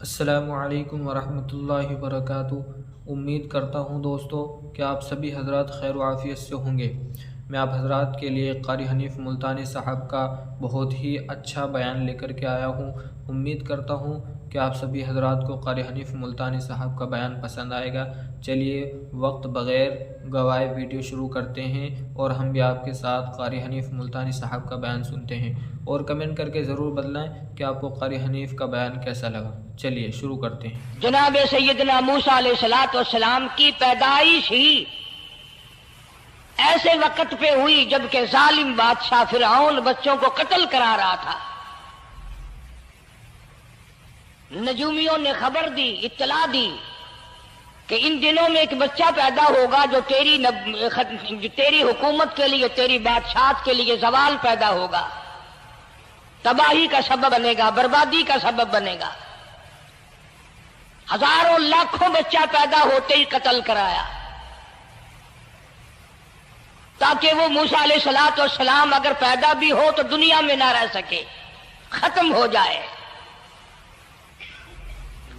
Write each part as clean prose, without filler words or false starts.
السلام علیکم ورحمۃ اللہ وبرکاتہ۔ امید کرتا ہوں دوستو کہ آپ سبھی حضرات خیر و عافیت سے ہوں گے۔ میں آپ حضرات کے لیے قاری حنیف ملتانی صاحب کا بہت ہی اچھا بیان لے کر کے آیا ہوں۔ امید کرتا ہوں کہ آپ سبھی حضرات کو قاری حنیف ملتانی صاحب کا بیان پسند آئے گا۔ چلیے وقت بغیر گوائے ویڈیو شروع کرتے ہیں اور ہم بھی آپ کے ساتھ قاری حنیف ملتانی صاحب کا بیان سنتے ہیں، اور کمنٹ کر کے ضرور بتلائیں کہ آپ کو قاری حنیف کا بیان کیسا لگا۔ چلیے شروع کرتے ہیں۔ جناب سیدنا موسیٰ علیہ السلام کی پیدائش ہی ایسے وقت پہ ہوئی جبکہ ظالم بادشاہ فرعون بچوں کو قتل کرا رہا تھا۔ نجومیوں نے خبر دی، اطلاع دی کہ ان دنوں میں ایک بچہ پیدا ہوگا جو تیری حکومت کے لیے، تیری بادشاہت کے لیے زوال پیدا ہوگا، تباہی کا سبب بنے گا، بربادی کا سبب بنے گا۔ ہزاروں لاکھوں بچہ پیدا ہوتے ہی قتل کرایا تاکہ وہ موسیٰ علیہ السلام اگر پیدا بھی ہو تو دنیا میں نہ رہ سکے، ختم ہو جائے۔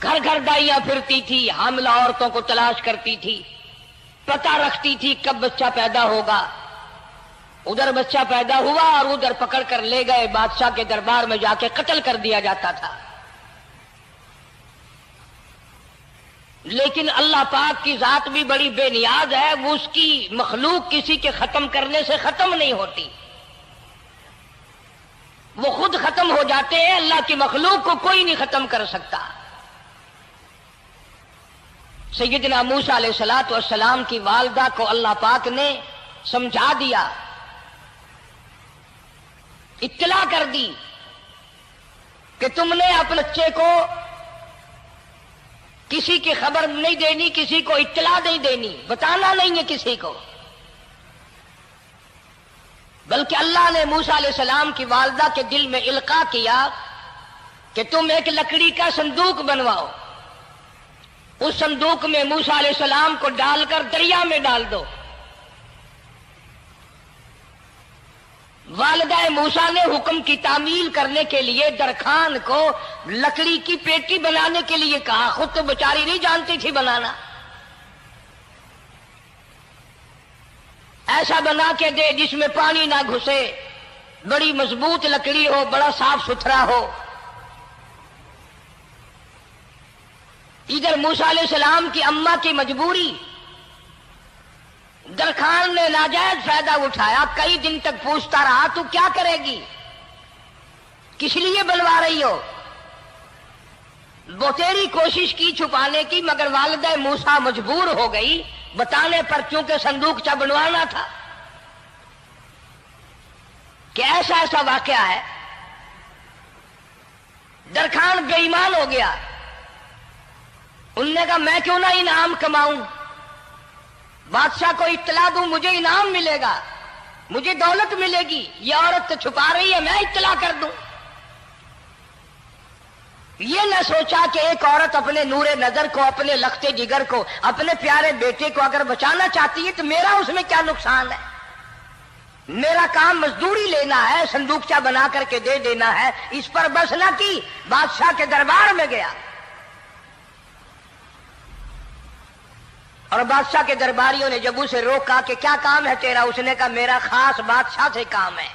گھر گھر دائیاں پھرتی تھی، حاملہ عورتوں کو تلاش کرتی تھی، پتہ رکھتی تھی کب بچہ پیدا ہوگا۔ ادھر بچہ پیدا ہوا اور ادھر پکڑ کر لے گئے، بادشاہ کے دربار میں جا کے قتل کر دیا جاتا تھا۔ لیکن اللہ پاک کی ذات بھی بڑی بے نیاز ہے، وہ اس کی مخلوق کسی کے ختم کرنے سے ختم نہیں ہوتی، وہ خود ختم ہو جاتے ہیں۔ اللہ کی مخلوق کو کوئی نہیں ختم کر سکتا۔ سیدنا موسیٰ علیہ السلام کی والدہ کو اللہ پاک نے سمجھا دیا، اطلاع کر دی کہ تم نے اپنے بچے کو کسی کی خبر نہیں دینی، کسی کو اطلاع نہیں دینی، بتانا نہیں ہے کسی کو، بلکہ اللہ نے موسیٰ علیہ السلام کی والدہ کے دل میں القاء کیا کہ تم ایک لکڑی کا صندوق بنواؤ، اس صندوق میں موسیٰ علیہ السلام کو ڈال کر دریا میں ڈال دو۔ والدہ موسیٰ نے حکم کی تعمیل کرنے کے لیے درخان کو لکڑی کی پیٹی بنانے کے لیے کہا، خود تو بیچاری نہیں جانتی تھی بنانا۔ ایسا بنا کے دے جس میں پانی نہ گھسے، بڑی مضبوط لکڑی ہو، بڑا صاف ستھرا ہو۔ ادھر موسیٰ علیہ السلام کی اماں کی مجبوری، درخان نے ناجائز فائدہ اٹھایا، کئی دن تک پوچھتا رہا تو کیا کرے گی، کس لیے بنوا رہی ہو؟ وہ تیری کوشش کی چھپانے کی، مگر والدہ موسیٰ مجبور ہو گئی بتانے پر، کیونکہ صندوق بنوانا تھا۔ کہ ایسا واقعہ ہے، درخان بے ایمان ہو گیا۔ انہوں نے کہا میں کیوں نہ انعام کماؤں، بادشاہ کو اطلاع دوں، مجھے انعام ملے گا، مجھے دولت ملے گی، یہ عورت تو چھپا رہی ہے، میں اطلاع کر دوں۔ یہ نہ سوچا کہ ایک عورت اپنے نور نظر کو، اپنے لخت جگر کو، اپنے پیارے بیٹے کو اگر بچانا چاہتی ہے تو میرا اس میں کیا نقصان ہے؟ میرا کام مزدوری لینا ہے، صندوقچہ بنا کر کے دے دینا ہے۔ اس پر بس نہ کی، بادشاہ کے دربار میں گیا اور بادشاہ کے درباریوں نے جب اسے روکا کہ کیا کام ہے تیرا، اس نے کہا میرا خاص بادشاہ سے کام ہے۔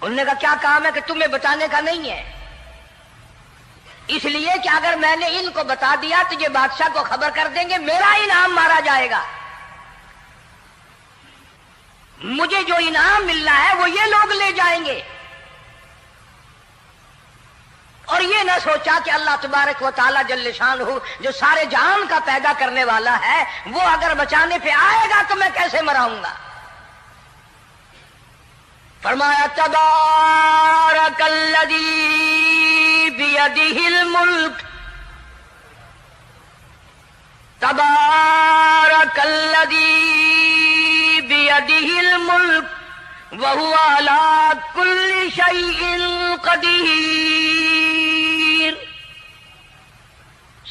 انہوں نے کہا کیا کام ہے؟ کہ تمہیں بتانے کا نہیں ہے، اس لیے کہ اگر میں نے ان کو بتا دیا تو یہ بادشاہ کو خبر کر دیں گے، میرا انعام مارا جائے گا، مجھے جو انعام ملنا ہے وہ یہ لوگ لے جائیں گے۔ اور یہ نہ سوچا کہ اللہ تبارک و تعالی جل شانہ جو سارے جہان کا پیدا کرنے والا ہے، وہ اگر بچانے پہ آئے گا تو میں کیسے مراؤں گا۔ فرمایا تبارک الذی بیدہ الملک، تبارک الذی بیدہ الملک وَهُوَ عَلَىٰ كُلِّ شَيْءٍ قَدِيرٌ۔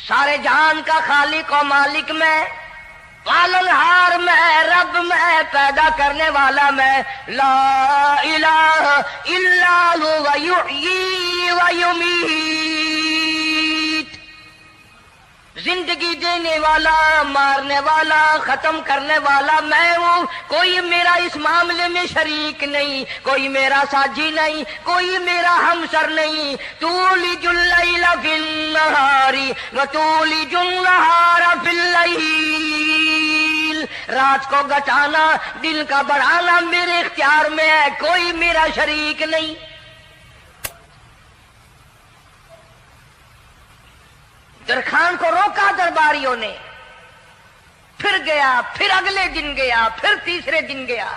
سارے جہان کا خالق و مالک میں، پالنہار میں، رب میں، پیدا کرنے والا میں، لا الہ الا هو یحیی و یمیت۔ زندگی دینے والا، مارنے والا، ختم کرنے والا میں ہوں، کوئی میرا اس معاملے میں شریک نہیں، کوئی میرا ساجی نہیں، کوئی میرا ہمسر نہیں۔ تولج اللیل فی النہار وتولج النہار فی اللیل، رات کو گھٹانا، دن کا بڑھانا میرے اختیار میں ہے، کوئی میرا شریک نہیں۔ درخان کو روکا درباریوں نے، پھر گیا، پھر اگلے دن گیا، پھر تیسرے دن گیا۔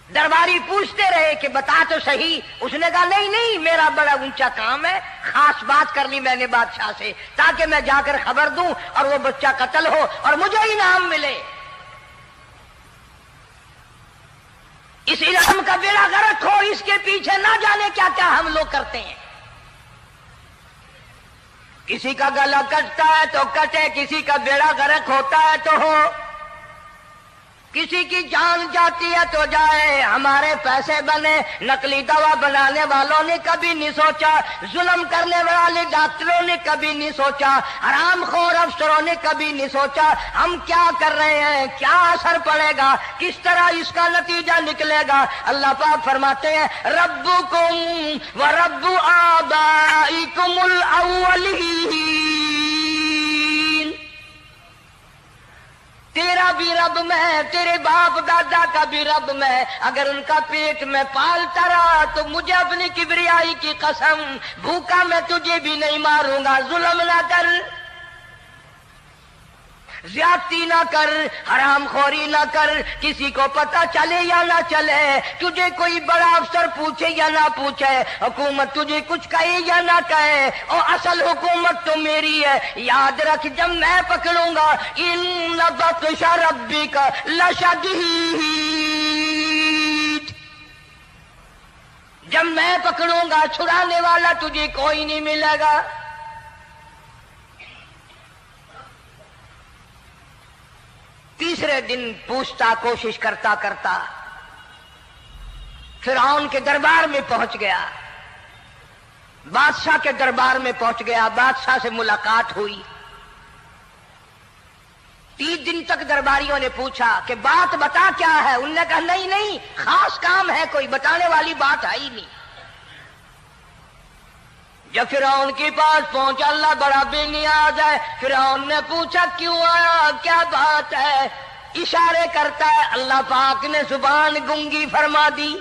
درباری پوچھتے رہے کہ بتا تو صحیح، اس نے کہا نہیں نہیں، میرا بڑا اونچا کام ہے، خاص بات کر لی میں نے بادشاہ سے تاکہ میں جا کر خبر دوں اور وہ بچہ قتل ہو اور مجھے انعام ملے۔ اس علم کا بیڑا غرق ہو، اس کے پیچھے نہ جانے کیا کیا ہم لوگ کرتے ہیں۔ کسی کا گلا کٹتا ہے تو کٹے، کسی کا بیڑا غرق ہوتا ہے تو ہو، کسی کی جان جاتی ہے تو جائے، ہمارے پیسے بنے۔ نقلی دوا بنانے والوں نے کبھی نہیں سوچا، ظلم کرنے والے ڈاکٹروں نے کبھی نہیں سوچا، حرام خور افسروں نے کبھی نہیں سوچا ہم کیا کر رہے ہیں، کیا اثر پڑے گا، کس طرح اس کا نتیجہ نکلے گا۔ اللہ پاک فرماتے ہیں ربکم ورب آبائکم الاولین، تیرا بھی رب میں، تیرے باپ دادا کا بھی رب میں، اگر ان کا پیٹ میں پالتا رہا تو مجھے اپنی کبریائی کی قسم، بھوکا میں تجھے بھی نہیں ماروں گا۔ ظلم نہ کر، زیادتی نہ کر، حرام خوری نہ کر، کسی کو پتہ چلے یا نہ چلے، تجھے کوئی بڑا افسر پوچھے یا نہ پوچھے، حکومت تجھے کچھ کہے یا نہ کہے، اور اصل حکومت تو میری ہے۔ یاد رکھ جب میں پکڑوں گا، ان بطش ربک لشدید، جب میں پکڑوں گا چھڑانے والا تجھے کوئی نہیں ملے گا۔ تیسرے دن پوچھتا، کوشش کرتا کرتا فرعون کے دربار میں پہنچ گیا، بادشاہ کے دربار میں پہنچ گیا، بادشاہ سے ملاقات ہوئی۔ 3 دن تک درباریوں نے پوچھا کہ بات بتا کیا ہے، انہوں نے کہا نہیں نہیں، خاص کام ہے، کوئی بتانے والی بات ہے ہی نہیں۔ جب فرعون کے پاس پہنچا، اللہ بڑا بے نیاز ہے، فرعون نے پوچھا کیوں آیا، کیا بات ہے، اشارے کرتا ہے، اللہ پاک نے زبان گنگی فرما دی۔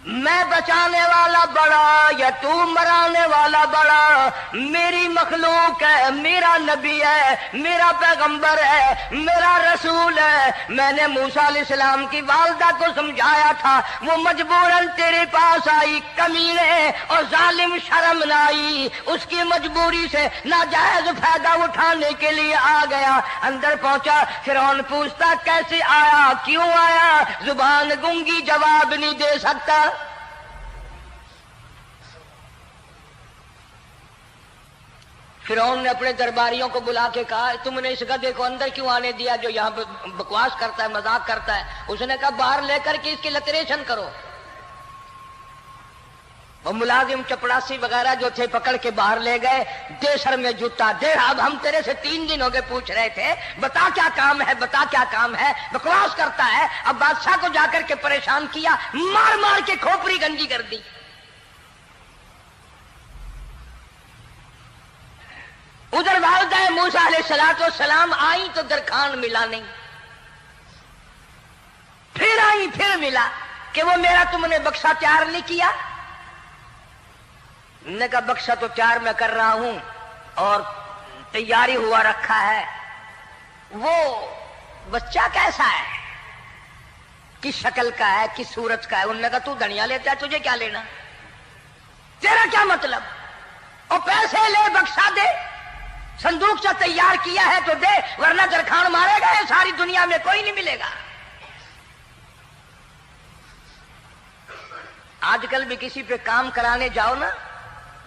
میں بچانے والا بڑا یا تو مرانے والا بڑا، میری مخلوق ہے، میرا نبی ہے، میرا پیغمبر ہے، میرا رسول ہے۔ میں نے موسیٰ علیہ السلام کی والدہ کو سمجھایا تھا، وہ مجبوراً تیرے پاس آئی، کمینے اور ظالم شرم نہ آئی، اس کی مجبوری سے ناجائز فائدہ اٹھانے کے لیے آ گیا۔ اندر پہنچا، فرعون پوچھتا کیسے آیا، کیوں آیا، زبان گنگی جواب نہیں دے سکتا۔ فرعون نے اپنے درباریوں کو بلا کے کہا تم نے اس گدھے کو اندر کیوں آنے دیا جو یہاں پہ بکواس کرتا ہے، مذاق کرتا ہے؟ اس نے کہا باہر لے کر کے اس کی لتریشن کرو۔ اور ملازم چپڑاسی وغیرہ جو تھے پکڑ کے باہر لے گئے، دے سر میں جوتا، دے اب ہم تیرے سے 3 دن ہو گئے پوچھ رہے تھے، بتا کیا کام ہے، بتا کیا کام ہے، بکواس کرتا ہے۔ اب بادشاہ کو جا کر کے پریشان کیا، مار مار کے کھوپڑی گنجی کر دی۔ ادھر والدہ موسیٰ علیہ السلام آئی تو درخان ملا نہیں، پھر آئی پھر ملا کہ وہ میرا تم نے بکسا تیار نہیں کیا۔ نے کہا بکسا تو تیار میں کر رہا ہوں اور تیاری ہوا رکھا ہے، وہ بچہ کیسا ہے، کس شکل کا ہے، کس صورت کا ہے؟ انہوں نے کہا تو دنیا لیتا ہے، تجھے کیا لینا، تیرا کیا مطلب، اور پیسے لے بکسا دے، صندوق سے تیار کیا ہے تو دے، ورنہ درخان مارے گا، ساری دنیا میں کوئی نہیں ملے گا۔ آج کل بھی کسی پہ کام کرانے جاؤ نا،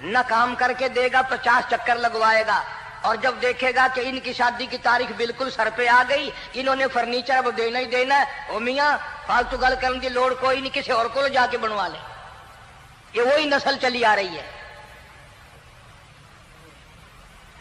نہ کام کر کے دے گا، 50 چکر لگوائے گا، اور جب دیکھے گا کہ ان کی شادی کی تاریخ بالکل سر پہ آ گئی، انہوں نے فرنیچر اب دینا ہی دینا ہے، او میاں فالتو گل کرنے کی لوڑ کوئی نہیں، کسی اور کو جا کے بنوا لے۔ یہ وہی نسل چلی آ رہی ہے۔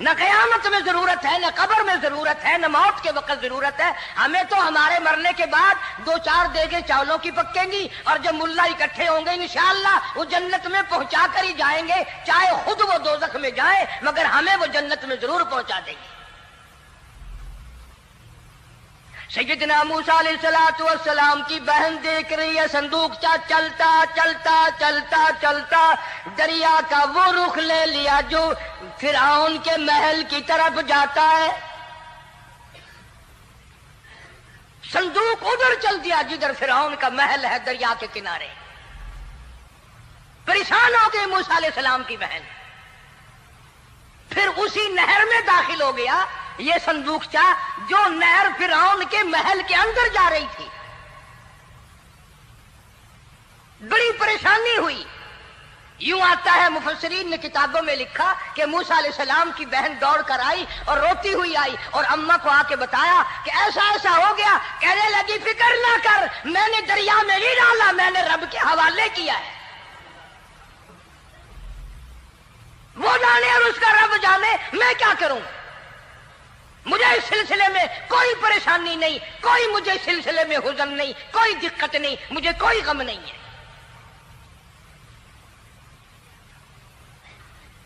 نہ قیامت میں ضرورت ہے، نہ قبر میں ضرورت ہے، نہ موت کے وقت ضرورت ہے. ہمیں تو ہمارے مرنے کے بعد 2-4 دیگیں چاولوں کی پکیں گی اور جب ملا اکٹھے ہوں گے انشاءاللہ وہ جنت میں پہنچا کر ہی جائیں گے، چاہے خود وہ دوزخ میں جائیں مگر ہمیں وہ جنت میں ضرور پہنچا دیں گے. سیدنا موسیٰ علیہ السلام کی بہن دیکھ رہی ہے صندوقچہ چلتا چلتا چلتا چلتا دریا کا وہ رخ لے لیا جو فرعون کے محل کی طرف جاتا ہے. صندوق ادھر چل دیا جدھر فرعون کا محل ہے دریا کے کنارے. پریشان ہو گئی موسیٰ علیہ السلام کی بہن. پھر اسی نہر میں داخل ہو گیا یہ صندوقچہ جو نہر فرعون کے محل کے اندر جا رہی تھی. بڑی پریشانی ہوئی. یوں آتا ہے مفسرین نے کتابوں میں لکھا کہ موسیٰ علیہ السلام کی بہن دوڑ کر آئی اور روتی ہوئی آئی اور اماں کو آ کے بتایا کہ ایسا ایسا ہو گیا. کہنے لگی فکر نہ کر، میں نے دریا میں نہیں ڈالا، میں نے رب کے حوالے کیا ہے. وہ جانے اور اس کا رب جانے، میں کیا کروں. مجھے اس سلسلے میں کوئی پریشانی نہیں، کوئی مجھے اس سلسلے میں حزن نہیں، کوئی دقت نہیں، مجھے کوئی غم نہیں ہے.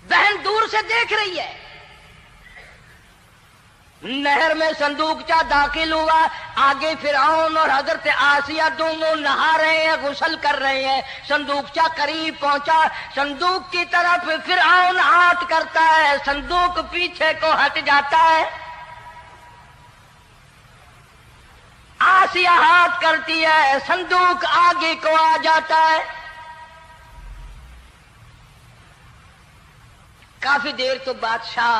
بہن دور سے دیکھ رہی ہے. نہر میں صندوقچہ داخل ہوا. آگے فرعون اور حضرت آسیہ دونوں نہا رہے ہیں، غسل کر رہے ہیں. صندوقچہ قریب پہنچا. صندوق کی طرف فرعون ہاتھ کرتا ہے، صندوق پیچھے کو ہٹ جاتا ہے. آسیہ ہاتھ کرتی ہے، صندوق آگے کو آ جاتا ہے. کافی دیر تو بادشاہ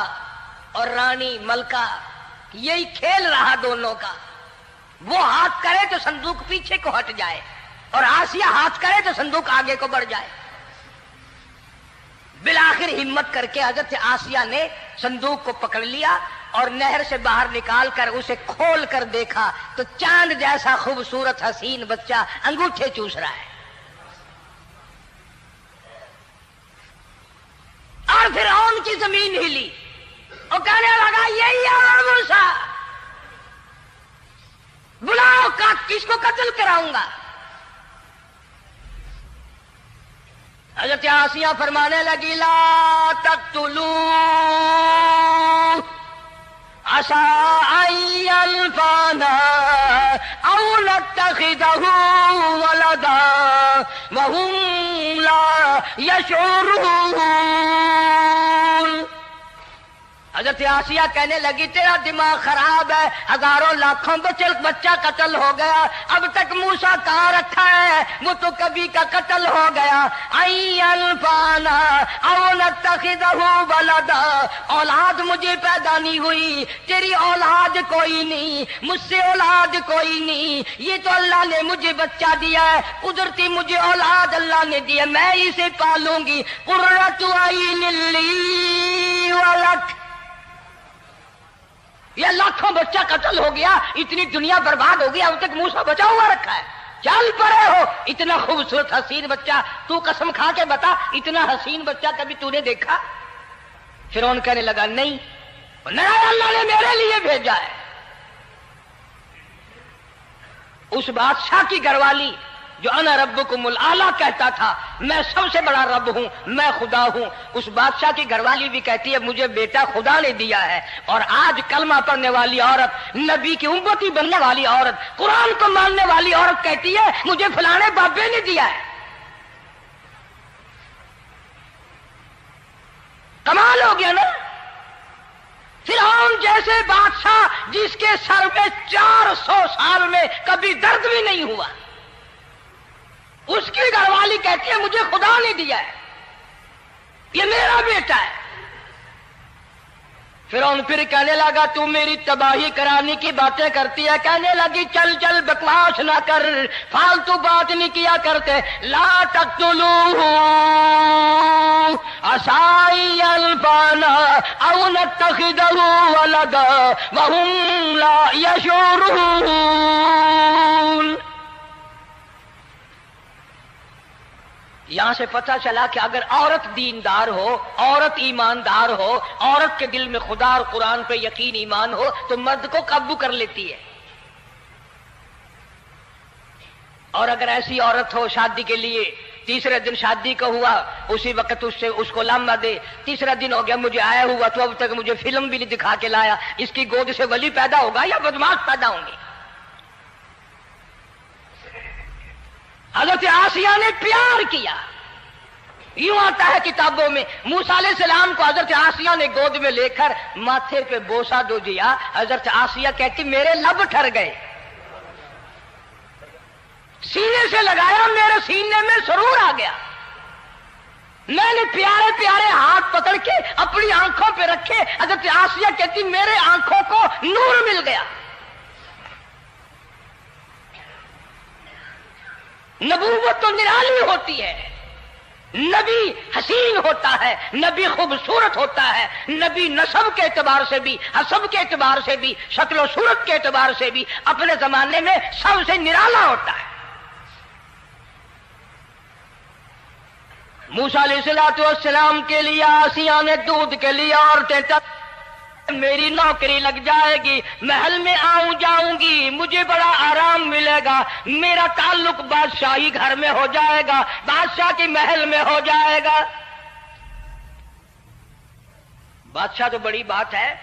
اور رانی ملکہ یہی کھیل رہا دونوں کا. وہ ہاتھ کرے تو صندوق پیچھے کو ہٹ جائے اور آسیہ ہاتھ کرے تو صندوق آگے کو بڑھ جائے. بالآخر ہمت کر کے حضرت آسیہ نے صندوق کو پکڑ لیا اور نہر سے باہر نکال کر اسے کھول کر دیکھا تو چاند جیسا خوبصورت حسین بچہ انگوٹھے چوس رہا ہے. اور فرعون کی زمین ہلی اور کہنے لگا یہی ہے موسیٰ، بلاؤ کس کو قتل کراؤں گا. حضرت آسیہ فرمانے لگی لا تقتلوا عسى أن ينفعنا أو نتخذه ولدا وهم لا يشعرون. حضرت آسیہ کہنے لگی تیرا دماغ خراب ہے، ہزاروں لاکھوں بچہ قتل ہو گیا، اب تک موسیٰ کہاں رکھا ہے، وہ تو کبھی کا قتل ہو گیا. الفانا او نتخذہ ولدا، اولاد مجھے پیدا نہیں ہوئی، تیری اولاد کوئی نہیں، مجھ سے اولاد کوئی نہیں، یہ تو اللہ نے مجھے بچہ دیا ہے، قدرتی مجھے اولاد اللہ نے دیا، میں اسے پالوں گی. قرۃ عین لی ولک، یہ لاکھوں بچہ قتل ہو گیا، اتنی دنیا برباد ہو گئی، اب تک موسیٰ بچا ہوا رکھا ہے. چل پڑے ہو، اتنا خوبصورت حسین بچہ، تو قسم کھا کے بتا اتنا حسین بچہ کبھی تو نے دیکھا؟ فرعون کہنے لگا نہیں، اللہ نے میرے لیے بھیجا ہے. اس بادشاہ کی گھر والی جو انا ربکم الاعلی کہتا تھا، میں سب سے بڑا رب ہوں، میں خدا ہوں، اس بادشاہ کی گھر والی بھی کہتی ہے مجھے بیٹا خدا نے دیا ہے. اور آج کلمہ پڑھنے والی عورت، نبی کی امتی بننے والی عورت، قرآن کو ماننے والی عورت کہتی ہے مجھے فلانے بابے نے دیا ہے. کمال ہو گیا نا. فرعون جیسے بادشاہ جس کے سر میں 400 سال میں کبھی درد بھی نہیں ہوا، اس کی گھر والی کہتی ہے مجھے خدا نے دیا ہے، یہ میرا بیٹا ہے. فرعون پھر کہنے لگا تو میری تباہی کرانے کی باتیں کرتی ہے. کہنے لگی چل چل بکواس نہ کر، فالتو بات نہیں کیا کرتے. لا تقتلوہ عسى ينفعنا او نتخذه ولدا وهم لا يشعرون. یہاں سے پتہ چلا کہ اگر عورت دیندار ہو، عورت ایماندار ہو، عورت کے دل میں خدا اور قرآن پہ یقین ایمان ہو تو مرد کو قابو کر لیتی ہے. اور اگر ایسی عورت ہو شادی کے لیے، تیسرے دن شادی کا ہوا، اسی وقت اس کو لامہ دے، تیسرا دن ہو گیا مجھے آیا ہوا تو اب تک مجھے فلم بھی نہیں دکھا کے لایا، اس کی گود سے ولی پیدا ہوگا یا بدماش پیدا ہوں گے؟ حضرت آسیہ نے پیار کیا. یوں آتا ہے کتابوں میں موسیٰ علیہ السلام کو حضرت آسیہ نے گود میں لے کر ماتھے پہ بوسہ دو دیا. حضرت آسیہ کہتی میرے لب ٹھر گئے، سینے سے لگایا میرے سینے میں سرور آ گیا. میں نے پیارے پیارے ہاتھ پکڑ کے اپنی آنکھوں پہ رکھے. حضرت آسیہ کہتی میرے آنکھوں کو نور مل گیا. نبوت تو نرالی ہوتی ہے، نبی حسین ہوتا ہے، نبی خوبصورت ہوتا ہے، نبی نسب کے اعتبار سے بھی، حسب کے اعتبار سے بھی، شکل و صورت کے اعتبار سے بھی اپنے زمانے میں سب سے نرالا ہوتا ہے. موسیٰ علیہ السلام کے لیے آسیہ نے دودھ کے لیے عورتیں میری نوکری لگ جائے گی، محل میں آؤں جاؤں گی، مجھے بڑا آرام ملے گا، میرا تعلق بادشاہی گھر میں ہو جائے گا، بادشاہ کی محل میں ہو جائے گا. بادشاہ تو بڑی بات ہے.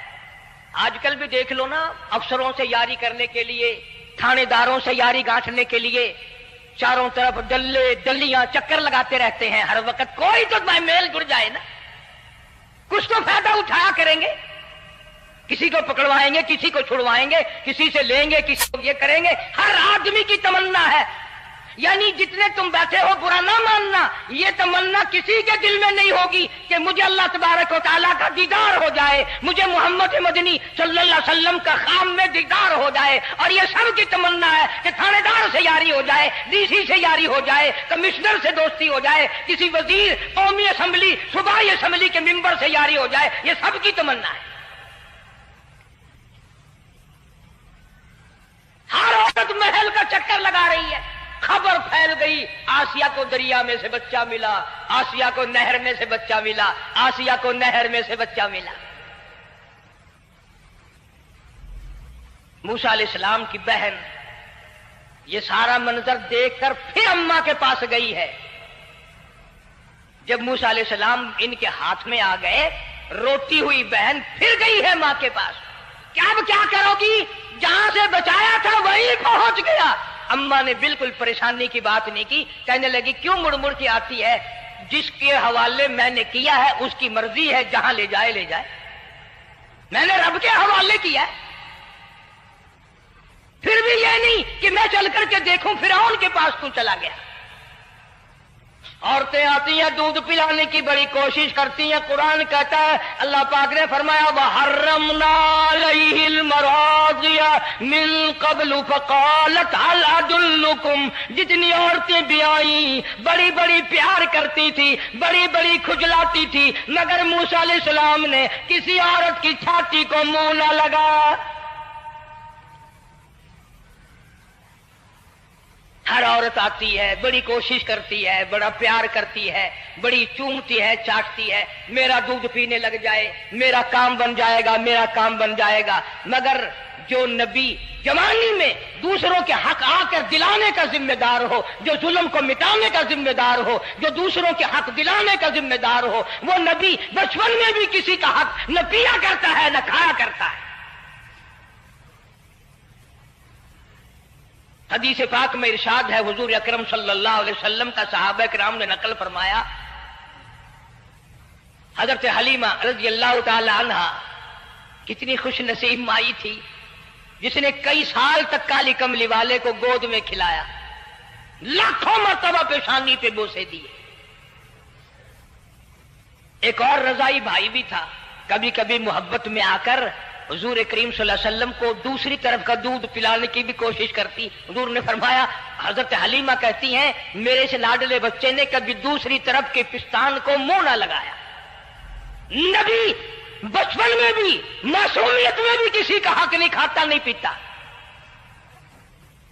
آج کل بھی دیکھ لو نا، افسروں سے یاری کرنے کے لیے، تھانے داروں سے یاری گانٹھنے کے لیے چاروں طرف ڈلے ڈلیاں چکر لگاتے رہتے ہیں ہر وقت. کوئی تو میل جڑ جائے نا، کچھ تو فائدہ اٹھایا کریں گے. کسی کو پکڑوائیں گے، کسی کو چھڑوائیں گے، کسی سے لیں گے، کسی کو یہ کریں گے. ہر آدمی کی تمنا ہے، یعنی جتنے تم بیٹھے ہو برا نہ ماننا، یہ تمنا کسی کے دل میں نہیں ہوگی کہ مجھے اللہ تبارک و تعالیٰ کا دیدار ہو جائے، مجھے محمد مدنی صلی اللہ علیہ وسلم کا خام میں دیدار ہو جائے. اور یہ سب کی تمنا ہے کہ تھانے دار سے یاری ہو جائے، ڈی سی سے یاری ہو جائے، کمشنر سے دوستی ہو جائے، کسی وزیر، قومی اسمبلی، صوبائی اسمبلی کے ممبر سے یاری ہو جائے. یہ سب کی تمنا ہے. ہر عورت محل کا چکر لگا رہی ہے. خبر پھیل گئی آسیہ کو دریا میں سے بچہ ملا، آسیہ کو نہر میں سے بچہ ملا، آسیہ کو نہر میں سے بچہ ملا. موسیٰ علیہ السلام کی بہن یہ سارا منظر دیکھ کر پھر اماں کے پاس گئی ہے. جب موسیٰ علیہ السلام ان کے ہاتھ میں آ گئے، روتی ہوئی بہن پھر گئی ہے ماں کے پاس. اب کیا کرو گی؟ جہاں سے بچایا تھا وہیں پہنچ گیا. اماں نے بالکل پریشانی کی بات نہیں کی، کہنے لگی کیوں مڑ مڑ کے آتی ہے؟ جس کے حوالے میں نے کیا ہے اس کی مرضی ہے، جہاں لے جائے لے جائے. میں نے رب کے حوالے کیا ہے. پھر بھی یہ نہیں کہ میں چل کر کے دیکھوں فرعون کے پاس کیوں چلا گیا. عورتیں آتی ہیں دودھ پلانے کی بڑی کوشش کرتی ہیں. قرآن کہتا ہے، اللہ پاک نے فرمایا وَحَرَّمْنَا عَلَيْهِ الْمَرَاضِعَ مِن قَبْلُ فَقَالَتْ هَلْ أَدُلُّكُمْ. جتنی عورتیں بھی آئیں بڑی بڑی پیار کرتی تھی، بڑی بڑی کھجلاتی تھی، مگر موسیٰ علیہ السلام نے کسی عورت کی چھاتی کو منہ نہ لگا. ہر عورت آتی ہے، بڑی کوشش کرتی ہے، بڑا پیار کرتی ہے، بڑی چومتی ہے، چاٹتی ہے، میرا دودھ پینے لگ جائے، میرا کام بن جائے گا، میرا کام بن جائے گا. مگر جو نبی جوانی میں دوسروں کے حق آ کر دلانے کا ذمہ دار ہو، جو ظلم کو مٹانے کا ذمہ دار ہو، جو دوسروں کے حق دلانے کا ذمہ دار ہو، وہ نبی بچپن میں بھی کسی کا حق نہ پیا کرتا ہے نہ کھایا کرتا ہے. حدیث پاک میں ارشاد ہے، حضور اکرم صلی اللہ علیہ وسلم کا صحابہ کرام نے نقل فرمایا، حضرت حلیمہ رضی اللہ تعالی عنہا کتنی خوش نصیب مائی تھی جس نے کئی سال تک کالی کملی والے کو گود میں کھلایا، لاکھوں مرتبہ پیشانی پہ بوسے دیے. ایک اور رضائی بھائی بھی تھا، کبھی کبھی محبت میں آ کر حضور کریم صلی اللہ علیہ وسلم کو دوسری طرف کا دودھ پلانے کی بھی کوشش کرتی. حضور نے فرمایا، حضرت حلیمہ کہتی ہیں میرے سے لاڈلے بچے نے کبھی دوسری طرف کے پستان کو منہ نہ لگایا. نبی بچپن میں بھی معصومیت میں بھی کسی کا حق نہیں کھاتا نہیں پیتا.